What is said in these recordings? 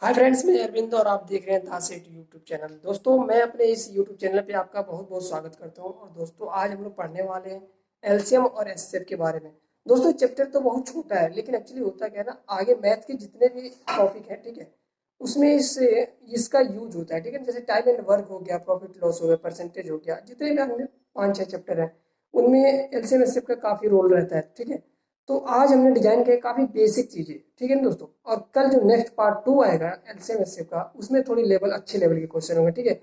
Hi friends, मैं अरविंद और आप देख रहे हैं द सेट यूट्यूब चैनल। दोस्तों, मैं अपने इस यूट्यूब चैनल पे आपका बहुत बहुत स्वागत करता हूं। और दोस्तों, आज हम लोग पढ़ने वाले हैं एलसीएम और एचसीएफ के बारे में। दोस्तों, चैप्टर तो बहुत छोटा है, लेकिन एक्चुअली होता क्या है ना, आगे मैथ के जितने भी टॉपिक हैं, ठीक है, उसमें इसका यूज होता है। ठीक है, जैसे टाइम एंड वर्क हो गया, प्रॉफिट लॉस हो गया, परसेंटेज हो गया, जितने भी हमने 5-6 चैप्टर हैं उनमें एलसीएम एचसीएफ का काफी रोल रहता है। ठीक है, तो आज हमने डिजाइन किया काफी बेसिक चीजें। ठीक है ना दोस्तों, और कल जो नेक्स्ट पार्ट 2 आएगा एलसीएम एचसीएफ का, उसमें थोड़ी लेवल अच्छे लेवल के क्वेश्चन होंगे। ठीक है,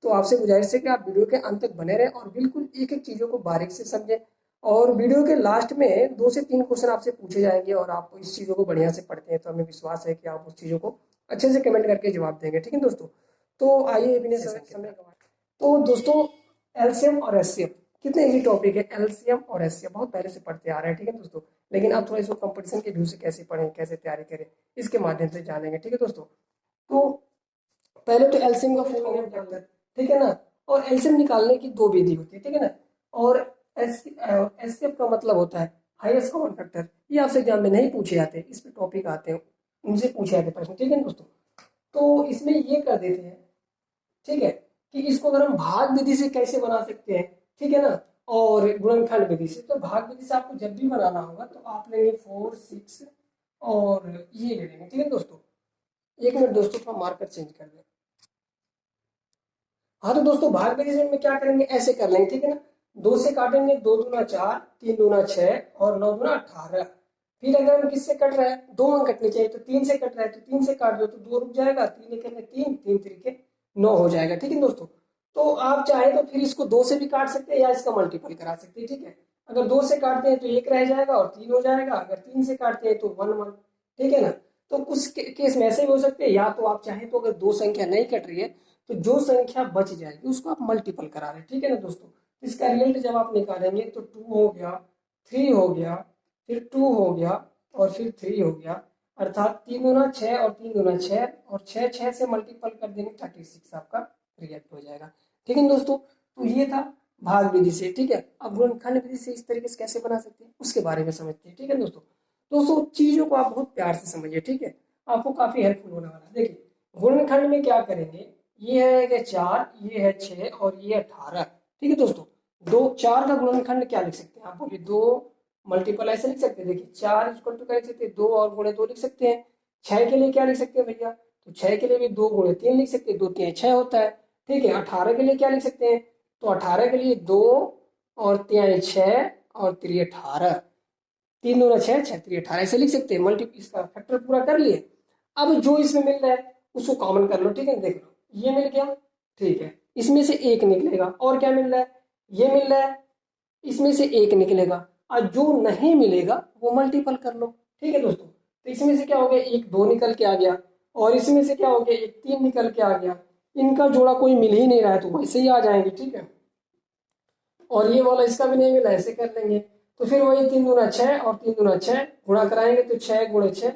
तो आपसे गुजारिश है कि आप वीडियो के अंत तक बने रहें और बिल्कुल एक एक चीजों को बारीक से समझें। और वीडियो के लास्ट में 2 से 3 क्वेश्चन आपसे पूछे जाएंगे और आप इस चीजों को बढ़िया से पढ़ते हैं तो हमें विश्वास है कि आप उस चीजों को अच्छे से कमेंट करके जवाब देंगे। ठीक है दोस्तों, तो आइए बिना समय गवाए। तो दोस्तों, एलसीएम और एचसीएफ कितने इजी टॉपिक है। एलसीएम और एचसीएफ बहुत पहले से पढ़ते आ रहे हैं। ठीक है दोस्तों, लेकिन अब थोड़ा इसको कंपटीशन के व्यू से कैसे पढ़ें, कैसे तैयारी करें, इसके माध्यम से जानेंगे। ठीक है दोस्तों, तो पहले तो एलसीएम का फुल फॉर्म क्या होता है, ठीक है ना। और एलसीएम निकालने की 2 विधि होती है, ठीक है ना। और एचसीएफ का मतलब होता है हाईएस्ट कॉमन फैक्टर। ये आपसे एग्जाम में नहीं पूछे जाते, इस पे टॉपिक आते हैं, उनसे पूछे जाते प्रश्न। ठीक है ना दोस्तों, तो इसमें ये कर देते हैं, ठीक है, कि इसको अगर हम भाग विधि से कैसे बना सकते हैं, ठीक है ना, और गुणनखंड विधि से। तो भाग विधि से आपको जब भी बनाना होगा तो आप लेंगे 4, 6 और ये ले लेंगे। ठीक है दोस्तों, एक मिनट दोस्तों, थोड़ा मार्कर चेंज कर दें। हाँ तो दोस्तों, भाग विधि से में क्या करेंगे, ऐसे कर लेंगे, ठीक है ना। 2 से काटेंगे, 2 दूना 4, 3 दूना 6 और 9 दूना 18। फिर अगर हम किससे कट रहे हैं, 2 अंक कटने चाहिए, तो 3 से कट रहा है तो 3 से काट दो तो 2 रुक जाएगा, 3 एक में 3, 3 3 9 हो जाएगा। ठीक है दोस्तों, तो आप चाहे तो फिर इसको 2 से भी काट सकते हैं या इसका मल्टीपल करा सकते हैं। ठीक है, अगर 2 से काटते हैं तो 1 रह जाएगा और 3 हो जाएगा, अगर 3 से काटते हैं तो 1 1। ठीक है ना, तो कुछ केस में ऐसे भी हो सकते हैं, या तो आप चाहें तो अगर 2 संख्या नहीं कट रही है तो जो संख्या बच जाएगी उसको आप मल्टीपल करा रहे हैं। ठीक है ना दोस्तों, इसका रिजल्ट जब आप निकालेंगे तो 2 हो गया, 3 हो गया, फिर 2 हो गया और फिर 3 हो गया, अर्थात 3 गुना 6 और 3 गुना 6 और 6 6 से मल्टीपल कर देंगे 36 आपका रिएक्ट हो जाएगा। ठीक है दोस्तों, तो ये था भाग विधि से। ठीक है, अब गुणनखंड विधि से इस तरीके से कैसे बना सकते हैं उसके बारे में समझते हैं। ठीक है दोस्तों, चीजों को आप बहुत प्यार से समझिए। ठीक है, आपको काफी हेल्पफुल होने वाला है। देखिए, गुणनखंड में क्या करेंगे, ये है कि 4, ये है 6 और ये 18। ठीक है दोस्तों, 4 का गुणनखंड क्या लिख सकते हैं, आप बोलिए 2 मल्टीपल ऐसे लिख सकते हैं। देखिए, 4 इक्वल टू क्या लिख सकते हैं, 2 और गुणे 2 लिख सकते हैं। 6 के लिए क्या लिख सकते हैं भैया, तो 6 के लिए भी 2 गुणे 3 लिख सकते हैं, 2 3 6 होता है। ठीक है, 18 के लिए क्या लिख सकते हैं, तो 18 के लिए 2 और 3 6 और 3 18, 3 दूना 6, 6 3 18 ऐसे लिख सकते हैं। मल्टी इसका फैक्टर पूरा कर लिए। अब जो इसमें मिल रहा है उसको कॉमन कर लो। ठीक है, देख लो ये मिल गया, ठीक है, इसमें से एक निकलेगा। और क्या मिल रहा है, ये मिल रहा है, इसमें से एक निकलेगा। और जो नहीं मिलेगा वो मल्टीपल कर लो। ठीक है दोस्तों, तो इसमें से क्या हो गया, एक 2 निकल के आ गया और इसमें से क्या हो गया, एक 3 निकल के आ गया। इनका जोड़ा कोई मिल ही नहीं रहा है तो वैसे ही आ जाएंगे। ठीक है, और ये वाला इसका भी नहीं मिला, ऐसे कर लेंगे। तो फिर वही 3 दूना 6 और 3 दूना 6 गुणा कराएंगे तो 6 गुणे 6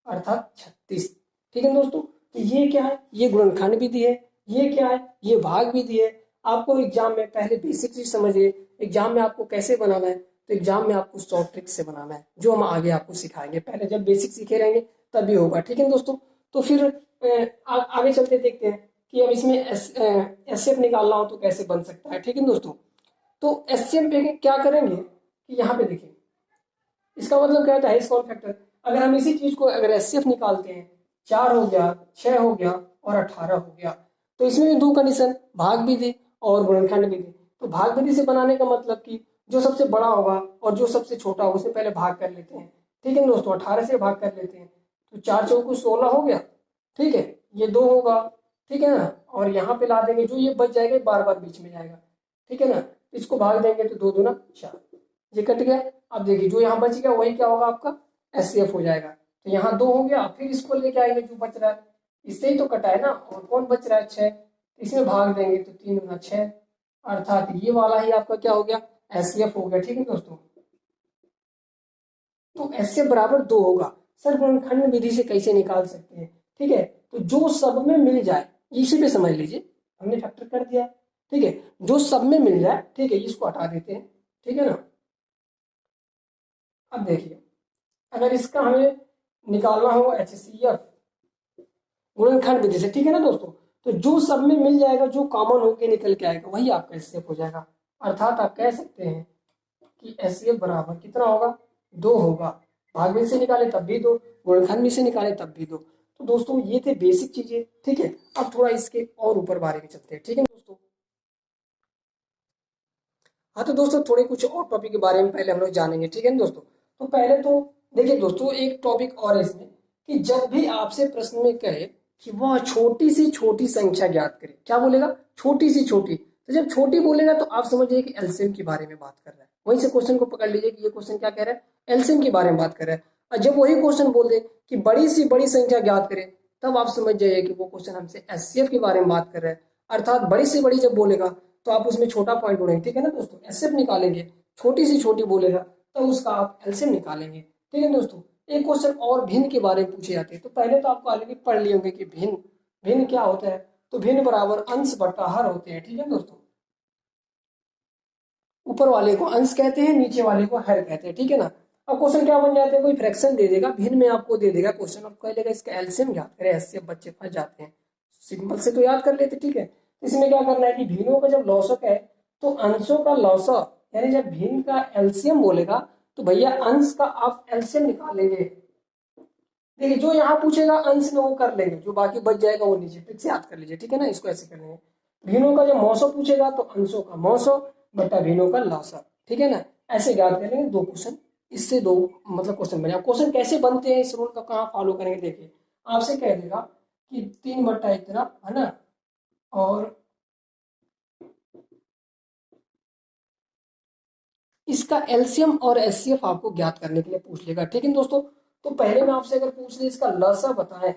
अर्थात 36। ठीक है दोस्तों, तो ये क्या है, ये गुणनखंड विधि है। ये क्या है, ये भाग विधि है। आपको एग्जाम में पहले बेसिक चीज समझिए, एग्जाम में आपको कैसे बनाना है, तो एग्जाम में आपको शॉर्ट ट्रिक से बनाना है, जो हम आगे आपको सिखाएंगे। पहले जब बेसिक सीखे रहेंगे तभी होगा। ठीक है दोस्तों, तो फिर आगे चलते देखते हैं कि अब इसमें एसएफ निकालना हो तो कैसे बन सकता है। ठीक है दोस्तों, तो एचसीएम पे क्या करेंगे कि यहाँ पे देखिए, इसका मतलब क्या होता है, हाईएस्ट कॉमन फैक्टर। अगर हम इसी चीज को अगर एचसीएफ निकालते हैं, 4 हो गया, 6 हो गया और 18 हो गया, तो इसमें भी 2 कंडीशन, भाग विधि और गुणनखंड विधि। तो भाग विधि से बनाने का मतलब कि जो सबसे बड़ा होगा और जो सबसे छोटा होगा उससे पहले भाग कर लेते हैं। ठीक है दोस्तों, 18 से भाग कर लेते हैं तो 4 चौको 16 हो गया। ठीक है, ये 2 होगा, ठीक है ना, और यहाँ पे ला देंगे, जो ये बच जाएगा बार बार बीच में जाएगा। ठीक है ना, इसको भाग देंगे तो 2 दूना 4, ये कट गया। अब देखिए, जो यहाँ बच गया वही क्या होगा, आपका एचसीएफ हो जाएगा। तो यहाँ 2 हो गया, फिर इसको लेके आएंगे जो बच रहा है, इससे ही तो कटा है ना, और कौन बच रहा है 6, इसमें भाग देंगे तो 3 दूना 6 अर्थात ये वाला ही आपका क्या हो गया, एचसीएफ हो गया। ठीक है दोस्तों, तो एचसीएफ बराबर 2 होगा। सर गुणनखंड विधि से कैसे निकाल सकते हैं, ठीक है, तो जो सब में मिल जाए, इसी पे समझ लीजिए, हमने फैक्टर कर दिया। ठीक है, जो सब में मिल जाए, ठीक है, इसको हटा देते हैं। ठीक है ना, अब देखिए, अगर इसका हमें निकालना हो एचसीएफ, गुणनखंड विधि से, ठीक है ना दोस्तों। तो जो सब में मिल जाएगा, जो कॉमन होके निकल के आएगा, वही आपका एचसीएफ हो जाएगा। अर्थात आप कह सकते हैं कि एचसीएफ बराबर कितना होगा, 2 होगा। भाग में से निकाले तब भी 2, गुणनखंड में से निकाले तब भी 2। तो दोस्तों ये थे बेसिक चीजें, ठीक है। अब थोड़ा इसके और ऊपर बारे में चलते हैं, ठीक है दोस्तों। हाँ तो दोस्तों थोड़े कुछ और टॉपिक के बारे में पहले हम लोग जानेंगे, ठीक है ना दोस्तों। तो पहले तो देखिए दोस्तों, एक टॉपिक और है इसमें कि जब भी आपसे प्रश्न में कहे कि वह छोटी सी छोटी संख्या ज्ञात करे, क्या बोलेगा, छोटी सी छोटी। तो जब छोटी बोलेगा तो आप समझिए कि एलसीएम के बारे में बात कर रहा है। वहीं से क्वेश्चन को पकड़ लीजिए कि ये क्वेश्चन क्या कह रहा है, एलसीएम के बारे में बात कर रहा है। और जब वही क्वेश्चन बोल दे कि बड़ी सी बड़ी संख्या ज्ञात करे, तब आप समझ जाइए कि वो क्वेश्चन हमसे एचसीएफ के बारे में बात कर रहा है। अर्थात बड़ी से बड़ी जब बोलेगा तो आप उसमें छोटा पॉइंट ढूंढेंगे, ठीक है ना दोस्तों, एचसीएफ निकालेंगे। छोटी सी छोटी बोलेगा तो उसका आप एलसीएम निकालेंगे, ठीक है दोस्तों। एक क्वेश्चन और भिन्न के बारे में पूछे जाते हैं। तो पहले तो आपको ऑलरेडी पढ़ लिए होंगे कि भिन्न, भिन्न क्या होता है। तो भिन्न बराबर अंश बटा हर होते हैं, ठीक है दोस्तों। ऊपर वाले को अंश कहते हैं, नीचे वाले को हर कहते हैं, ठीक है ना। अब क्वेश्चन क्या बन जाते हैं, कोई फ्रैक्शन दे देगा, भिन्न में आपको दे देगा क्वेश्चन, अब कह लेगा इसका एलसीएम याद करें, एचसीएफ बच्चे फंस जाते हैं। सिंपल से तो याद कर लेते, ठीक है। इसमें क्या करना है कि भिन्नों का जब लॉसक है तो अंशों का लॉसक, यानी जब भिन्न का एलसीएम बोलेगा तो भैया अंश का आप एलसीएम निकालेंगे। देखिए जो यहाँ पूछेगा अंश में वो कर लेंगे, जो बाकी बच जाएगा वो नीचे फिर से याद कर लीजिए, ठीक है ना। इसको ऐसे कर लेंगे, भिन्नों का जब मौसो पूछेगा तो अंशों का मौसो बटा भिन्नों का लॉसक, ठीक है ना। ऐसे याद कर लेंगे 2 क्वेश्चन, इससे 2 मतलब क्वेश्चन बने। क्वेश्चन कैसे बनते हैं, इस रूल का कहाँ फॉलो करेंगे, देखिए आपसे कह देगा कि 3 बटा इतना है ना, और इसका एलसीएम और एचसीएफ आपको ज्ञात करने के लिए पूछ लेगा, ठीक है दोस्तों। तो पहले में आपसे अगर पूछ ले इसका लसा बताएं,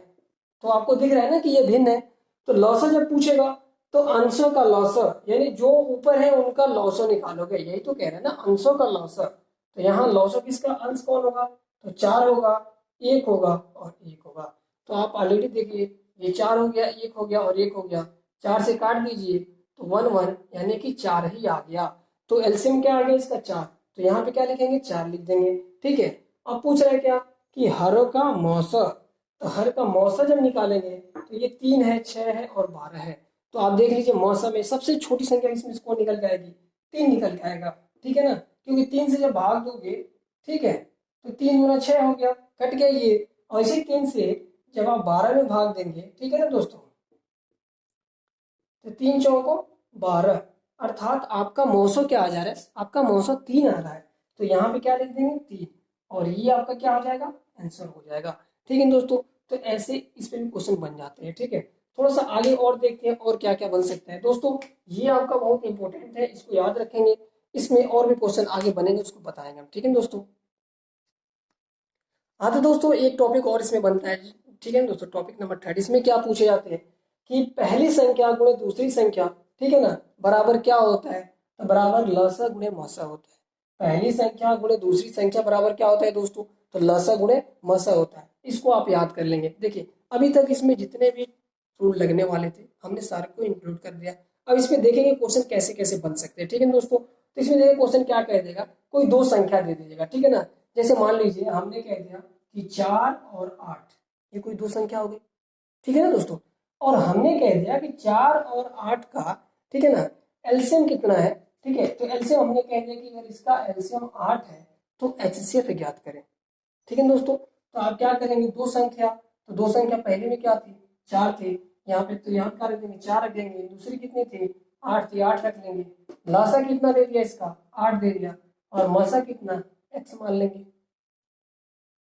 तो आपको दिख रहा है ना कि ये भिन्न है। तो लौसा जब पूछेगा तो अंशों का लौसा, यानी जो ऊपर है उनका लौसा निकालोगे, यही तो कह रहे हैं ना, अंशों का लौसा। तो यहाँ लौसा किसका अंश कौन होगा, तो 4 होगा, 1 होगा और 1 होगा। तो आप ऑलरेडी देखिए ये 4 हो गया, 1 हो गया और 1 हो गया, 4 से काट दीजिए तो 1 1 यानी कि 4 ही आ गया। तो एलसीएम क्या आ गया इसका 4। तो यहाँ पे क्या लिखेंगे, 4 लिख देंगे, ठीक है। अब पूछ रहे क्या कि हर का मौसा, तो हर का मौसा जब निकालेंगे तो ये 3 है, 6 है और 12 है। तो आप देख लीजिए मौसा में सबसे छोटी संख्या इसमें कौन निकल के आएगी, 3 निकल के आएगा, ठीक है ना। क्योंकि 3 से जब भाग दोगे, ठीक है, तो 3 गुना 6 हो गया, कट गया ये। और इसी 3 से जब आप 12 में भाग देंगे, ठीक है ना दोस्तों, तो 3 चौको 12, अर्थात आपका मौसो क्या आ जा रहा है, आपका मौसो 3 आ रहा है। तो यहाँ पे क्या लिख देंगे 3, और ये आपका क्या हो जाएगा, आंसर हो जाएगा, ठीक है दोस्तों। तो ऐसे इस पे भी क्वेश्चन बन जाते हैं, ठीक है। थोड़ा सा आगे और देखते हैं और क्या क्या बन सकता है दोस्तों। ये आपका बहुत इंपॉर्टेंट है, इसको याद रखेंगे। इसमें और भी क्वेश्चन आगे बनेंगे, उसको बताएंगे हम, ठीक है दोस्तों। हाँ तो दोस्तों एक टॉपिक और इसमें बनता है, ठीक है दोस्तों, टॉपिक नंबर 30। इसमें क्या पूछे जाते हैं कि पहली संख्या गुणे दूसरी संख्या, ठीक है ना, बराबर क्या होता है, तो बराबर लसा गुणे मसा होता है। पहली संख्या गुणे दूसरी संख्या बराबर क्या होता है दोस्तों, तो लसा गुणे मसा होता है। इसको आप याद कर लेंगे। देखिए अभी तक इसमें जितने भी रूल लगने वाले थे हमने सारे को इंक्लूड कर दिया। अब इसमें देखेंगे क्वेश्चन कैसे कैसे बन सकते हैं, ठीक है दोस्तों। तो इसमें देखिए क्वेश्चन क्या कह देगा, कोई 2 संख्या दे दीजिएगा, ठीक है ना। जैसे मान लीजिए हमने कह दिया कि 4 और 8, ये कोई 2 संख्या हो गई, ठीक है ना दोस्तों। और हमने कह दिया कि 4 और 8 का, ठीक है ना, एलसीएम कितना है, ठीक है। तो एलसीएम हमने कह दिया कि अगर इसका एलसीएम 8 है तो एचसीएफ ज्ञात करें, ठीक है दोस्तों। तो आप क्या करेंगे, 2 संख्या, तो 2 संख्या पहले में क्या थी, 4 थे, यहाँ पे तो यहाँ क्या रख देंगे, 4 रख देंगे। दूसरी कितनी थी, 8 थी, 8 रख लेंगे। लासा कितना दे दिया इसका, 8 दे दिया, और मसा कितना, x मान लेंगे।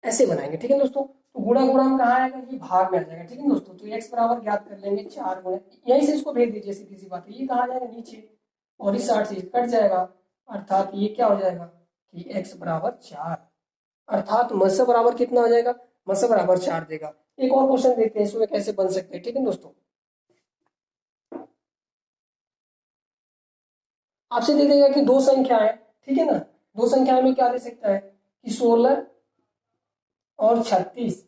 ऐसे बनाएंगे, ठीक है दोस्तों। तो गुणा गुणा में कहाँ आएगा, ये भाग में आ जाएगा, ठीक है दोस्तों। तो x बराबर ज्ञात कर लेंगे 4 गुणा, यहीं से इसको भेज दीजिए, सीधी सी बात है, ये कहाँ जाएगा नीचे, और इस 8 से कट जाएगा, अर्थात ये क्या हो जाएगा कि x बराबर 4, अर्थात मस बराबर कितना हो जाएगा, मस बराबर 4 देगा। एक और क्वेश्चन देखते हैं इसमें कैसे बन सकते हैं, ठीक है दोस्तों। आपसे दे देगा कि 2 संख्याएं, ठीक है ना, 2 संख्याएं में क्या दे सकता है कि 16 और 36,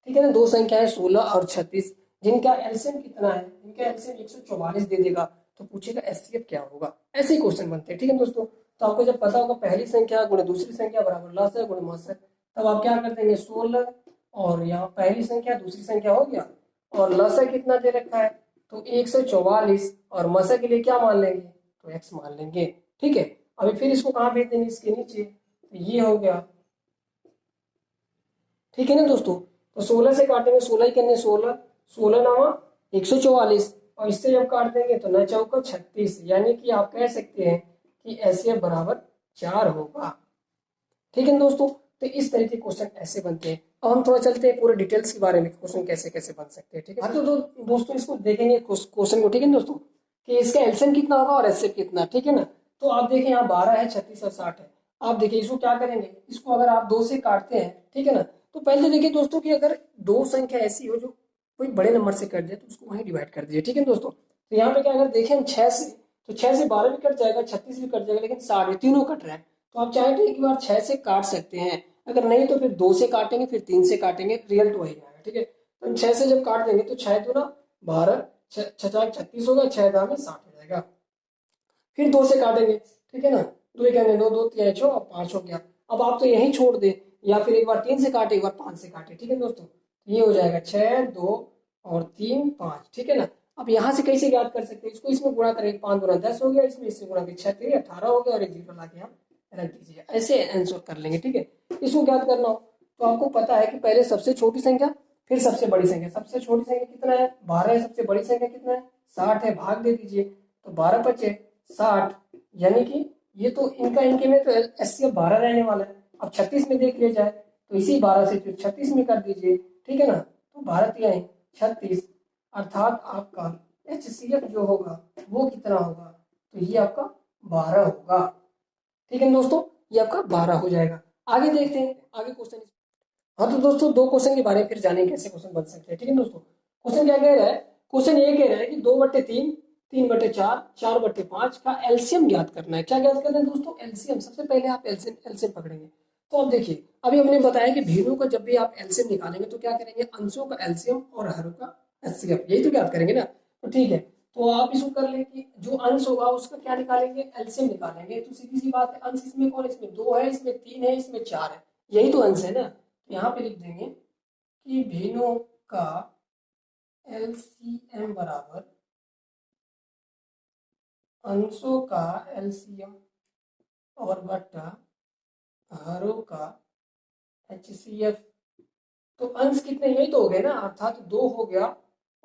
ठीक है ना। 2 संख्याएं 16 और 36, जिनका एलसीएम कितना है, इनका एलसीएम 144 दे देगा। तो पूछेगा एचसीएफ क्या होगा। ऐसे ही क्वेश्चन बनते हैं, ठीक है दोस्तों। तो आपको जब पता होगा पहली संख्या गुणे दूसरी संख्या बराबर लसा गुणे मसा, तब आप क्या कर देंगे, 16 और यहाँ पहली संख्या दूसरी संख्या हो गया, और लसा कितना दे रखा है, तो 144, और मसा के लिए क्या मान लेंगे, तो x मान लेंगे। ठीक है, अभी फिर इसको कहाँ भेज देंगे, इसके नीचे, तो ये हो गया। ठीक है ना दोस्तों, तो 16 से काटेंगे, 16 ही करने, 16 16 नवा 144, और इससे जब काट देंगे तो 9 चौका 36, यानी कि आप कह सकते हैं कि एसएफ बराबर 4 होगा। ठीक है ना दोस्तों, तो इस तरह के क्वेश्चन ऐसे बनते हैं। अब हम थोड़ा चलते हैं पूरे डिटेल्स के बारे में, क्वेश्चन कैसे कैसे बन सकते हैं। ठीक है, हाँ तो दोस्तों इसको देखेंगे क्वेश्चन को। ठीक है ना दोस्तों, कि इसका एलसीएम कितना होगा और एचसीएफ कितना। ठीक है ना, तो आप देखें यहाँ 12 है, 36 और 60 है। आप देखिए इसको क्या करेंगे, इसको अगर आप 2 से काटते हैं, ठीक है ना, तो पहले तो देखिए दोस्तों कि अगर दो संख्या ऐसी हो जो कोई बड़े नंबर से कट जाए तो उसको वहीं डिवाइड कर दीजिए। ठीक है ना दोस्तों, तो यहाँ पे क्या, अगर देखें हम 6 से, तो 6 से 12 भी कट जाएगा, 36 भी कट जाएगा, लेकिन 60 तीनों कट रहा है। तो आप चाहे तो एक बार 6 से काट सकते हैं, अगर नहीं तो फिर 2 से काटेंगे, फिर 3 से काटेंगे, रिजल्ट वही आएगा। ठीक है, तो हम 6 से जब काट देंगे तो 6 दूना 12, 6 36 होगा, 6 दाम में 60 हो जाएगा। फिर 2 से काटेंगे, ठीक है ना, 2 एक 2 2 3 6 और 5 हो गया। अब आप तो यहीं छोड़ दे, या फिर एक बार 3 से काटे, एक बार 5 से काटे। ठीक है दोस्तों, ये हो जाएगा 6 2 और 3 5। ठीक है ना, अब यहाँ से कैसे याद कर सकते हैं इसको, इसमें गुणा करेंगे, 5 गुना 10 हो गया, इसमें इससे गुणा करेंगे 6 3 18 हो गया, और एक जीरो लाके हम रख दीजिए, ऐसे आंसर कर लेंगे। ठीक है, इसको याद करना हो तो आपको पता है कि पहले सबसे छोटी संख्या, फिर सबसे बड़ी संख्या। सबसे छोटी संख्या कितना है, 12 है, सबसे बड़ी संख्या कितना है, 60 है, भाग दे दीजिए, तो 12 बचे 60, यानी कि ये तो इनका इनके में तो एचसीएफ 12 रहने वाला है। अब 36 में देख लिया जाए तो इसी 12 से फिर 36 में कर दीजिए। ठीक है ना, तो 12 तिहाई 36, अर्थात आपका एचसीएफ जो होगा वो कितना होगा, तो ये आपका 12 होगा। ठीक है दोस्तों, ये आपका 12 हो जाएगा। आगे देखते हैं आगे क्वेश्चन। हाँ तो दोस्तों दो क्वेश्चन के बारे में फिर जानेंगे कैसे क्वेश्चन बन सकते हैं। ठीक है दोस्तों, क्वेश्चन क्या कह रहा है, क्वेश्चन ये कह रहा है कि 2/3 3/4 4/5 का एलसीएम ज्ञात करना है। क्या ज्ञात करना है दोस्तों, एलसीएम। सबसे पहले आप एलसीएम एलसीएम पकड़ेंगे। तो अब देखिए, अभी हमने बताया कि भिन्नों का जब भी आप एलसीएम निकालेंगे तो क्या करेंगे, अंशों का एलसीएम और हरों का एचसीएफ, यही तो ज्ञात करेंगे ना। तो ठीक है, तो आप इसको कर लें कि जो अंश होगा उसका क्या निकालेंगे, एलसीएम निकालेंगे। तो सीधी सी बात है, अंश इसमें कौन, इसमें 2 है, इसमें 3 है, इसमें 4 है, यही तो अंश है ना। यहाँ पे लिख देंगे कि भिन्नों का एलसीएम बराबर अंशों का एलसीएम और बट्टा हरों का एचसीएफ। तो अंश कितने, यही तो हो गए ना, अर्थात 2 हो गया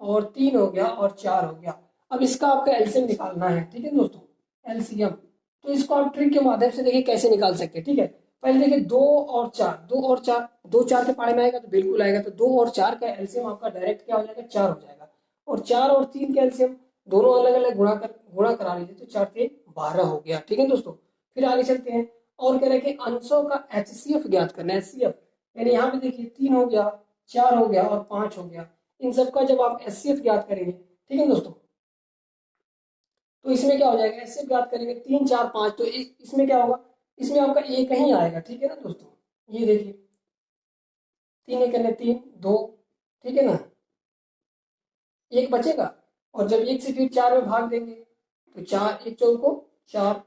और 3 हो गया और 4 हो गया। अब इसका आपका एलसीएम निकालना है। ठीक है दोस्तों, एलसीएम, तो इसको आप ट्रिक के माध्यम से देखिए कैसे निकाल सकते हैं। ठीक है, पहले देखिए 2 और 4, 2 और 4, 2 4 के पारे में आएगा तो बिल्कुल आएगा, तो 2 और 4 का एलसीएम आपका डायरेक्ट क्या हो जाएगा, 4 हो जाएगा। और 4 और 3 का एलसीएम दोनों अलग अलग गुणा करा लीजिए, तो 4 3 12 हो गया। ठीक है दोस्तों, फिर आगे चलते हैं, और कह रहे हैं कि अंशों का एचसीएफ ज्ञात करना है। एचसीएफ यानी यहाँ पे देखिए 3 हो गया, 4 हो गया और 5 हो गया, इन सबका जब आप एचसीएफ ज्ञात करेंगे, ठीक है दोस्तों, तो इसमें क्या हो जाएगा, एचसीएफ ज्ञात करेंगे 3 4 5, तो इसमें क्या होगा, इसमें आपका एक ही आएगा। ठीक है ना दोस्तों, ये देखिए 3 एक करने 3 2, ठीक है ना, एक बचेगा, और जब एक से फिर 4 में भाग देंगे तो 4 एक चौको 4,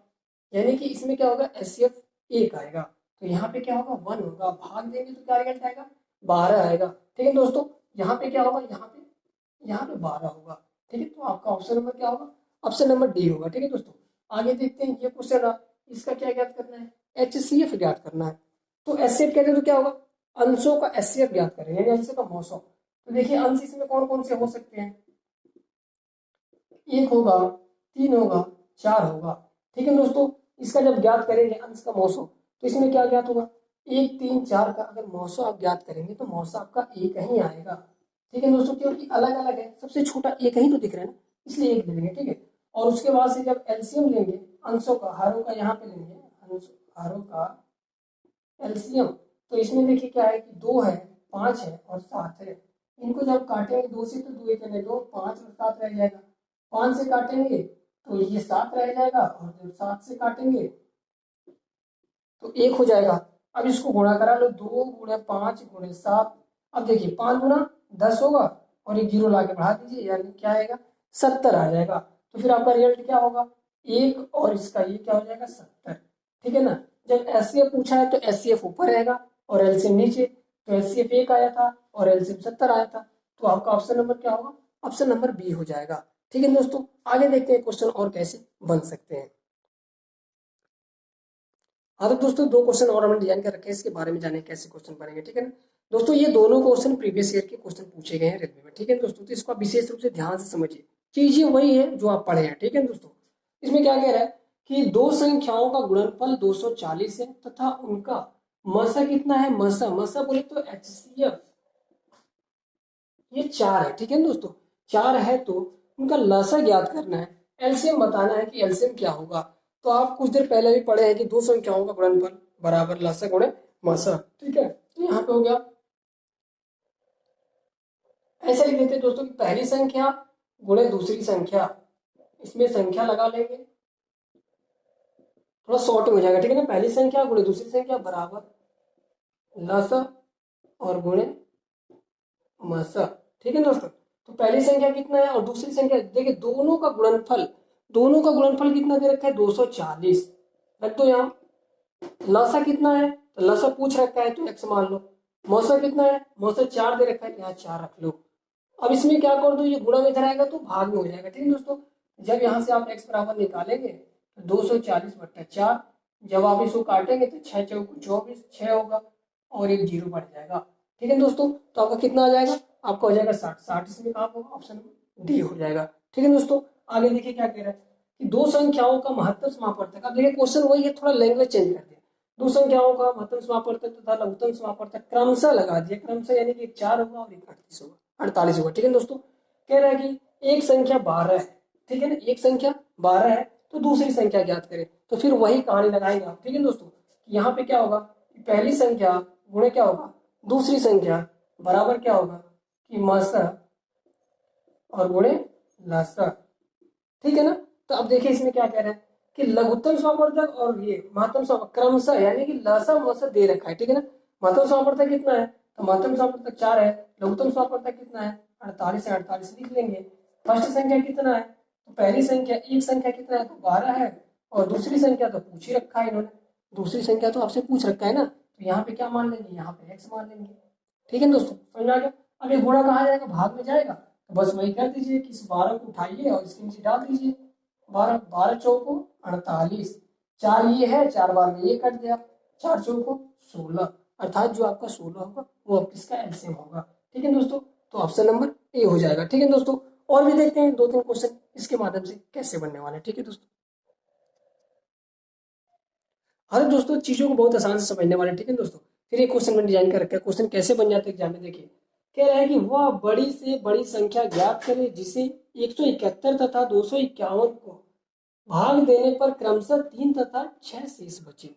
यानी कि इसमें क्या होगा, एचसीएफ 1 आएगा। तो यहाँ पे क्या होगा, 1 होगा, भाग देंगे तो क्या रिजल्ट आएगा, 12 आएगा। ठीक है दोस्तों, यहाँ पे क्या होगा, यहाँ पे 12 होगा। ठीक है, तो आपका ऑप्शन नंबर क्या होगा, ऑप्शन नंबर डी होगा। ठीक है दोस्तों, आगे देखते हैं, ये क्वेश्चन रहा, इसका क्या ज्ञात करना है, एचसीएफ ज्ञात करना है। तो एचसीएफ कहते हैं तो क्या होगा, अंशों का एचसीएफ ज्ञात करेंगे, यानी अंश का मौसम। तो देखिए अंश इसमें कौन कौन से हो सकते हैं, 1 होगा, 3 होगा, 4 होगा। ठीक है दोस्तों, इसका जब ज्ञात करेंगे अंश का मौसम, तो इसमें क्या ज्ञात होगा, 1 3 4 का अगर मौसम आप ज्ञात करेंगे तो मौसम आपका एक ही आएगा। ठीक है दोस्तों, क्योंकि अलग अलग है, सबसे छोटा एक ही तो दिख रहा है ना, इसलिए एक ले लेंगे। ठीक है, और उसके बाद से जब एलसीएम लेंगे अंशों का, हरों का यहाँ पे लेंगे, हरों का एलसीएम, तो इसमें देखिए क्या है कि 2 है, 5 है और 7 है। इनको जब काटेंगे 2 से, तो 2 एक 2, 5 और 7 रह जाएगा। 5 से काटेंगे तो ये 7 रह जाएगा, और जब 7 से काटेंगे तो 1 हो जाएगा। अब इसको गुणा करा लो, 2 गुणे 5 गुणे 7। अब देखिए 5 गुना 10 होगा, और एक जीरो लाके बढ़ा दीजिए, यानी क्या आएगा, 70 आ जाएगा। तो फिर आपका रिजल्ट क्या होगा, 1 और इसका ये क्या हो जाएगा, 70। ठीक है ना, जब एचसीएफ पूछा है तो एचसीएफ ऊपर रहेगा और एलसीएम नीचे, तो एचसीएफ 1 आया था और एलसीएम 70 आया था। तो आपका ऑप्शन नंबर क्या होगा? ऑप्शन नंबर बी हो जाएगा। ठीक है दोस्तों, आगे देखते हैं क्वेश्चन और कैसे बन सकते हैं। हाँ तो दोस्तों दो क्वेश्चन और हमने डिजाइन कर रखे हैं, इसके बारे में जाने कैसे क्वेश्चन बनेंगे। ठीक है ना दोस्तों, ये दोनों क्वेश्चन प्रीवियस ईयर के क्वेश्चन पूछे गए हैं रेलवे में। ठीक है दोस्तों, तो इसको आप विशेष रूप से ध्यान से समझिए, चीजें वही है जो आप पढ़े हैं। ठीक है दोस्तों, इसमें क्या कह रहा है कि दो संख्याओं का गुणनफल 240 है तथा उनका मसा कितना है? मसा बोले तो HCF ये 4 है। ठीक है दोस्तों, 4 है तो उनका लसा ज्ञात करना है, एलसीएम बताना है कि एलसीएम क्या होगा। तो आप कुछ देर पहले भी पढ़े हैं कि दो संख्याओं का गुणनफल बराबर लसा गुणे मसा। ठीक है, तो यहाँ पे हो गया, ऐसे लिख देते हैं दोस्तों कि पहली संख्या गुणे दूसरी संख्या, इसमें संख्या लगा लेंगे, थोड़ा शॉर्ट हो जाएगा। ठीक है ना, पहली संख्या गुणे दूसरी संख्या बराबर लसा और गुणे मसा। ठीक है दोस्तों, तो पहली संख्या कितना है और दूसरी संख्या, देखिए दोनों का गुणनफल कितना दे रखा है? 240 रख दो यहाँ। लसा कितना है? तो लसा पूछ रखा है तो x मान लो। मौसा कितना है? मौसा 4 दे रखा है, यहाँ 4 रख लो। अब इसमें क्या कर दो, ये गुणा में इधर आएगा तो भाग में हो जाएगा। ठीक है दोस्तों, जब यहाँ से आप x बराबर निकालेंगे तो 240/4, जब आप इसको काटेंगे तो 6 चौक 24, 6 होगा और एक जीरो बढ़ जाएगा। ठीक है दोस्तों, तो आपका कितना आ जाएगा? आपका हो जाएगा 60। 60 इसमें कहाँ होगा? ऑप्शन डी हो जाएगा। ठीक है दोस्तों, आगे देखिए क्या कह रहा है कि दो संख्याओं का महत्तम समापवर्तक। अब देखिए क्वेश्चन वही है, थोड़ा लैंग्वेज चेंज कर दिया। दो संख्याओं का महत्तम समापवर्तक तथा लघुत्तम समापवर्तक क्रमशः लगा दिया, क्रमशः यानी कि 4 होगा और एक 38 होगा, 48 होगा। ठीक है दोस्तों, कह रहा है कि एक संख्या 12 है। ठीक है ना, एक संख्या 12 है तो दूसरी संख्या ज्ञात करें। तो फिर वही कहानी लगाएंगे आप। ठीक है दोस्तों, यहाँ पे क्या होगा, पहली संख्या गुणे क्या होगा? दूसरी संख्या बराबर क्या होगा कि मसा और गुणे लसा। ठीक है ना, तो अब देखिए इसमें क्या कह रहा है कि लघुत्तम समापवर्तक और ये महत्तम समापवर्तक क्रमशः यानी कि लसा मसा दे रखा है। ठीक है ना, महत्तम समापवर्तक कितना है? तो महत्तम समापवर्तक 4 है, लघुत्तम समापवर्तक कितना है? 48 है, 48 लिख लेंगे। फर्स्ट संख्या कितना है? तो पहली संख्या एक संख्या कितना है? तो 12 है, और दूसरी संख्या तो पूछ ही रखा है इन्होंने, दूसरी संख्या तो आपसे पूछ रखा है ना, तो यहाँ पे क्या मान लेंगे? यहाँ पे x मान लेंगे। ठीक है दोस्तों, समझ आ गया? अब ये गुणा कहाँ जाएगा? भाग में जाएगा, तो बस वही कर दीजिए कि इस 12 को उठाइए और इसके नीचे डाल दीजिए। 12 12 चौको 48, 4 ये है, 4 बार में ये कट गया, 4 चौको 16, अर्थात जो आपका 16 होगा वो अब किसका एलसीएम होगा। ठीक है दोस्तों, तो ऑप्शन नंबर ए हो जाएगा। ठीक है दोस्तों, और भी देखते हैं 2-3 क्वेश्चन इसके माध्यम से कैसे बनने वाले हैं। ठीक है दोस्तों, हर दोस्तों चीजों को बहुत आसान से समझने वाले। ठीक है दोस्तों, फिर एक क्वेश्चन मैंने डिजाइन कर रखा है, क्वेश्चन कैसे बन जाते हैं एग्जाम में। देखिए कह रहा है कि वह बड़ी से बड़ी संख्या ज्ञात करे जिसे 171 तथा 251 को भाग देने पर क्रमशः 3 तथा 6 शेष बचे।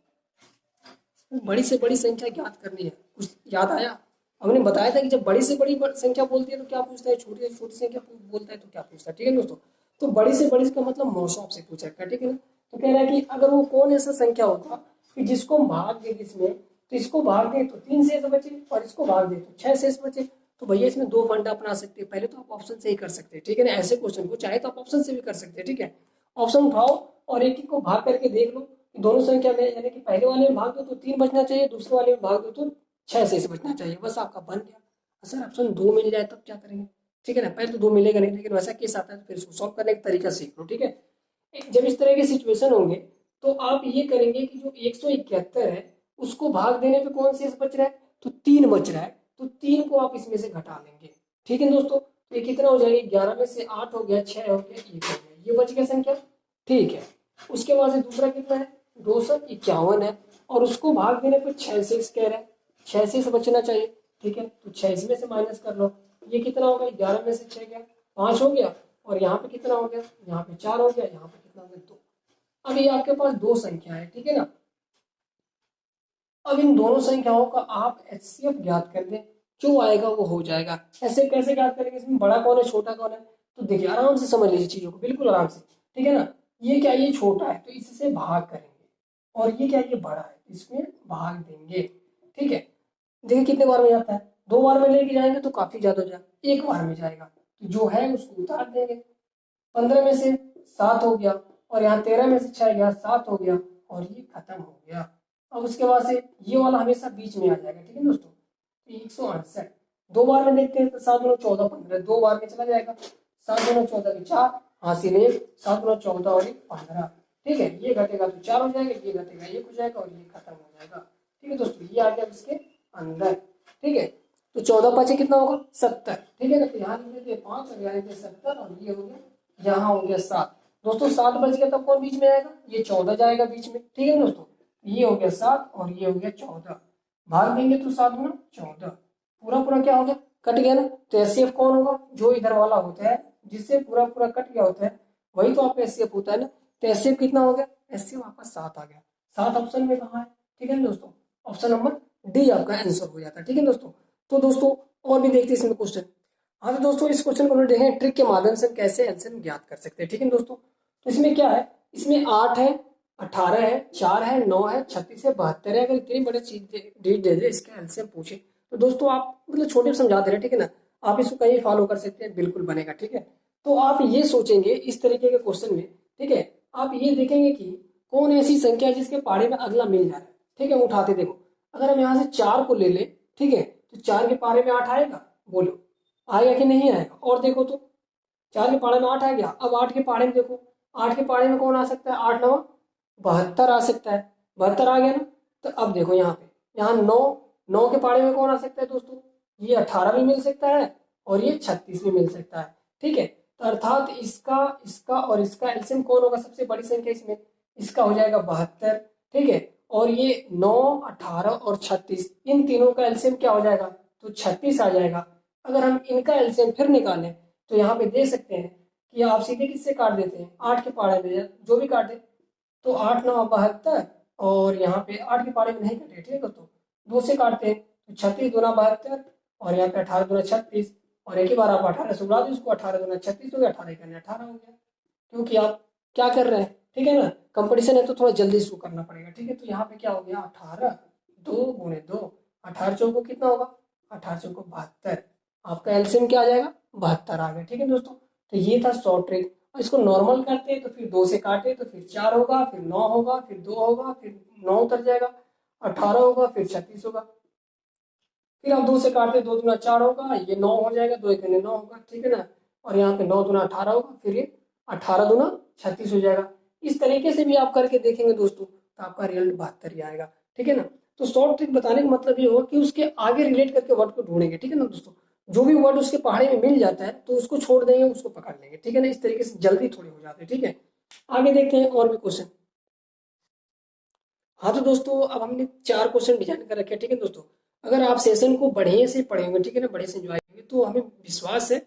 बड़ी से बड़ी संख्या ज्ञात करनी है, कुछ याद आया? हमने बताया था कि जब बड़ी से बड़ी संख्या बोलती है तो क्या पूछता है, छोटी से छोटी संख्या बोलता है तो क्या पूछता है। ठीक है दोस्तों, तो बड़ी से बड़ी का मतलब मौसम से पूछ रखा है। ठीक है ना, तो कह रहा है कि अगर वो कौन ऐसा संख्या होगा कि जिसको भाग दे इसमें, तो इसको भाग दे तो 3 शेष बचे और इसको भाग दे तो 6 शेष बचे। तो भैया इसमें 2 फंडा अपना सकते हैं, पहले तो आप ऑप्शन से ही कर सकते हैं। ठीक है ना, ऐसे क्वेश्चन को चाहे तो आप ऑप्शन से भी कर सकते हैं। ठीक है, ऑप्शन उठाओ और एक एक को भाग करके देख लो, दोनों संख्या में यानी कि पहले वाले में भाग दो तो 3 बचना चाहिए, दूसरे वाले में भाग दो तो 6 शेष बचना चाहिए, बस आपका बन गया। सर ऑप्शन 2 मिल जाए तब क्या करेंगे? ठीक है ना, पहले तो 2 मिलेगा नहीं, लेकिन वैसा केस आता है तो फिर इसको सॉल्व करने का तरीका सीख लो। ठीक है, जब इस तरह के सिचुएशन होंगे तो आप ये करेंगे कि जो 171 है उसको भाग देने पे कौन शेष बच रहा है? तो 3 बच रहा है, तो 3 को आप इसमें से घटा लेंगे। ठीक है दोस्तों, तो ये कितना हो जाएगा? 11 में से 8 हो गया, 6 हो गया, 1 हो गया, ये बच गया संख्या। ठीक है, उसके बाद से दूसरा कितना है? 251 है और उसको भाग देने पर 6 शेष कह रहा है, 6 शेष बचना चाहिए। ठीक है, तो 6 इसमें से माइनस कर लो, ये कितना होगा? 11 में से 6 गया, 5 हो गया, और यहाँ पे कितना हो गया? यहाँ पे 4 हो गया, यहाँ पे कितना हो गया? 2। अब ये आपके पास 2 संख्या है। ठीक है ना, अब इन दोनों संख्याओं का आप एचसीएफ ज्ञात कर दें, जो आएगा वो हो जाएगा। ऐसे कैसे ज्ञात करेंगे? इसमें बड़ा कौन है, छोटा कौन है? तो देखिए आराम से समझ लीजिए चीजों को, बिल्कुल आराम से। ठीक है ना, ये क्या, ये छोटा है तो इससे भाग करेंगे, और ये क्या, ये बड़ा है तो इसमें भाग देंगे। ठीक है, देखिए कितने बार में जाता है? 2 बार में लेके जाएंगे तो काफी ज्यादा हो जाएगा, 1 बार में जाएगा तो जो है उसको उतार देंगे। 15 में से 7 हो गया, और यहाँ 13 में से 6 गया, 7 हो गया, और ये खत्म हो गया। अब उसके बाद से ये वाला हमेशा बीच में आ जाएगा। ठीक है दोस्तों, 168, दो बार में देखते हैं तो 7 दूना 14 15, दो बार में चला जाएगा। 7 दूना 14 की 4, हासिल 1, 7 दूना 14 और 1 15। ठीक है, ये घटेगा तो 4 हो जाएगा, ये घटेगा 1 हो जाएगा और ये खत्म हो जाएगा। ठीक है दोस्तों, ये आ गया इसके अंदर। ठीक है, तो 14 5 कितना होगा 70। ठीक है ना, तो यहाँ लिख देते 5 और यहाँ लिख देते 70 और ये हो गया, यहाँ हो गया 7। दोस्तों 7 बच गया तब कौन बीच में आएगा, ये 14 जाएगा बीच में। ठीक है दोस्तों, ये हो गया 7 और ये हो गया 14, भाग देंगे तो 7 गुना 14, पूरा पूरा क्या हो गया, कट गया ना। तो एचसीएफ कौन होगा, जो इधर वाला होता है जिससे पूरा पूरा कट गया होता है वही तो आपका एचसीएफ होता है ना। तो एचसीएफ कितना हो गया, एचसीएफ आपका 7 आ गया। 7 ऑप्शन में कहाँ है, ठीक है ना दोस्तों, ऑप्शन नंबर डी आपका आंसर हो जाता है। ठीक है दोस्तों, तो दोस्तों और भी देखते हैं इसमें क्वेश्चन। हाँ तो दोस्तों इस क्वेश्चन को हम देखें ट्रिक के माध्यम से कैसे एलसीएम ज्ञात कर सकते हैं। ठीक है दोस्तों, तो इसमें क्या है, इसमें 8 है, 18 है, 4 है, 9 है, 36 है, 72 है। अगर इतनी बड़ी चीज डेट दे दे इसके एलसीएम पूछे तो दोस्तों आप मतलब छोटे समझा दे रहे हैं। ठीक है ना, आप इसको कहीं फॉलो कर सकते हैं, बिल्कुल बनेगा। ठीक है, तो आप ये सोचेंगे इस तरीके के क्वेश्चन में। ठीक है, आप ये देखेंगे कि कौन ऐसी संख्या है जिसके पाड़े में अगला मिल जा रहा है। ठीक है, उठाते देखो, अगर हम यहाँ से 4 को ले ले, ठीक है, तो 4 के पारे में 8 आएगा, बोलो आएगा कि नहीं आएगा। और देखो तो 4 के पाड़े में 8 आ गया। अब 8 के पाड़े में देखो, 8 के पाड़े में कौन आ सकता है, 8 9 72 आ सकता है, 72 आ गया ना। तो अब देखो यहाँ पे, यहाँ 9 9 के पाड़े में कौन आ सकता है दोस्तों, ये 18 भी मिल सकता है और ये 36 भी मिल सकता है। ठीक है, तो अर्थात इसका इसका और इसका एलसीएम कौन होगा, सबसे बड़ी संख्या इसमें इसका हो जाएगा 72। ठीक है, और ये 9 18 और 36 इन तीनों का एलसीएम क्या हो जाएगा, तो 36 आ जाएगा। अगर हम इनका एलसीएम फिर निकालें तो यहाँ पे दे सकते हैं कि आप सीधे किससे काट देते हैं, 8 के पाड़े में जो भी काटे, तो 8 9 72 और यहाँ पे 8 के पाड़े में नहीं कटे। ठीक है, तो 2 से काटते हैं तो 36 दूना 72 और यहाँ पे 18 दूना 36 और एक ही बार आप 18 से उड़ा दो इसको, 18 दूना 36 हो गया, 18 करने 18 हो गया, क्योंकि आप क्या कर रहे हैं। ठीक है ना, कंपटीशन है तो थोड़ा जल्दी शुरू करना पड़ेगा। ठीक है, तो यहाँ पे क्या हो गया 18 2 गुणे 2, 18 चौको कितना होगा, 18 चौको 72, आपका एलसीएम क्या आ जाएगा 72 आ गया। ठीक है दोस्तों, तो ये था शॉर्ट ट्रिक। इसको नॉर्मल करते तो फिर 2 से काटे तो फिर 4 होगा, फिर 9 होगा, फिर 2 होगा, फिर 9 उतर जाएगा, 18 होगा, फिर 36 होगा, फिर आप 2 से काटते 2 दूना 4 होगा, ये 9 हो जाएगा, 2 एक 9 होगा। ठीक है ना, और यहाँ पे 9 दूना 18 होगा, फिर ये 18 दूना 36 हो जाएगा। इस तरीके से भी आप करके देखेंगे दोस्तों तो आपका रिजल्ट 72 ही आएगा। ठीक है ना, तो शॉर्ट ट्रिक बताने का मतलब ये होगा कि उसके आगे रिलेट करके वर्ड को ढूंढेंगे। ठीक है ना दोस्तों, जो भी वर्ड उसके पहाड़े में मिल जाता है तो उसको छोड़ देंगे, उसको पकड़ लेंगे। ठीक है ना, इस तरीके से जल्दी थोड़ी हो जाते हैं। ठीक है, आगे देखते हैं और भी क्वेश्चन। हाँ तो दोस्तों अब हमने 4 क्वेश्चन डिजाइन कर रखे हैं। ठीक है दोस्तों, अगर आप सेशन को बढ़िया से पढ़ेंगे, ठीक है ना, बढ़िया से एंजॉय करेंगे, तो हमें विश्वास है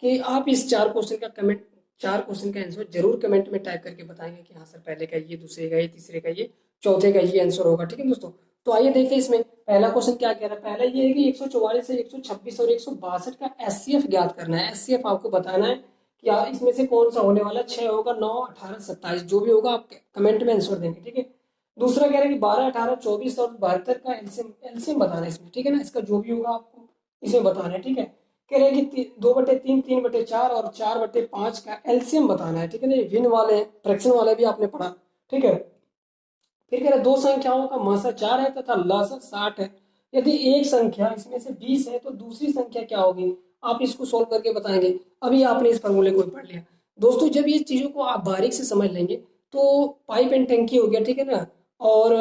कि आप इस 4 क्वेश्चन का कमेंट 4 क्वेश्चन का आंसर जरूर कमेंट में टाइप करके बताएंगे कि हाँ सर पहले का ये, दूसरे का ये, तीसरे का ये, चौथे का ये आंसर होगा। ठीक है दोस्तों, तो आइए देखते हैं इसमें पहला क्वेश्चन क्या कह रहा है। पहला ये है कि 144 से 126 और 162 का एचसीएफ ज्ञात करना है। एचसीएफ आपको बताना है कि इसमें से कौन सा होने वाला, 6 होगा, 9 18 27, जो भी होगा आप कमेंट में आंसर देंगे। ठीक है, दूसरा कह रहा है कि 12 18 24 और 72 का एलसीएम एलसीएम बताना है इसमें। ठीक है ना, इसका जो भी होगा आपको इसमें बताना है। ठीक है, कह रहे हैं कि 2/3 3/4 और 4/5 का एलसीएम बताना है। ठीक है ना, भिन्न वाले फ्रैक्शन वाले भी आपने पढ़ा। ठीक है, फिर कह रहे दो संख्याओं का मासा 4 है तथा लसा 60 है। यदि एक संख्या इसमें से 20 है तो दूसरी संख्या क्या होगी, आप इसको सोल्व करके बताएंगे। अभी आपने इस फॉर्मूले को पढ़ लिया दोस्तों। जब ये चीजों को आप बारीक से समझ लेंगे तो पाइप एंड टंकी हो गया, ठीक है ना, और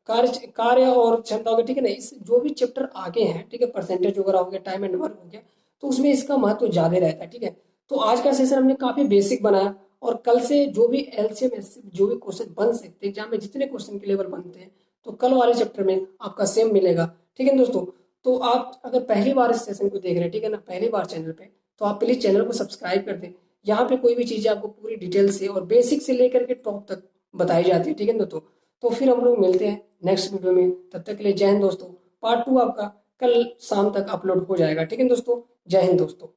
कार्य और क्षमता हो गया। ठीक है ना, इस जो भी चैप्टर आगे हैं, ठीक है, परसेंटेज वगैरह हो गया, टाइम एंड वर्क हो गया, तो उसमें इसका महत्व ज्यादा रहता है। ठीक है, तो आज का सेशन हमने काफी बेसिक बनाया और कल से जो भी एलसीएम एचसीएफ जो भी क्वेश्चन बन सकते हैं एग्जाम में, जितने क्वेश्चन के लेवल बनते हैं, तो कल वाले चैप्टर में आपका सेम मिलेगा। ठीक है दोस्तों, तो आप अगर पहली बार इस सेशन को देख रहे हैं, ठीक है ना, पहली बार चैनल पे, तो आप प्लीज चैनल को सब्सक्राइब कर दें। यहाँ पे कोई भी चीजें आपको पूरी डिटेल से और बेसिक से लेकर के टॉप तक बताई जाती है। ठीक है दोस्तों, तो फिर हम लोग मिलते हैं नेक्स्ट वीडियो में। तब तक के लिए जय हिंद दोस्तों। पार्ट 2 आपका कल शाम तक अपलोड हो जाएगा। ठीक है दोस्तों, जय हिंद दोस्तों।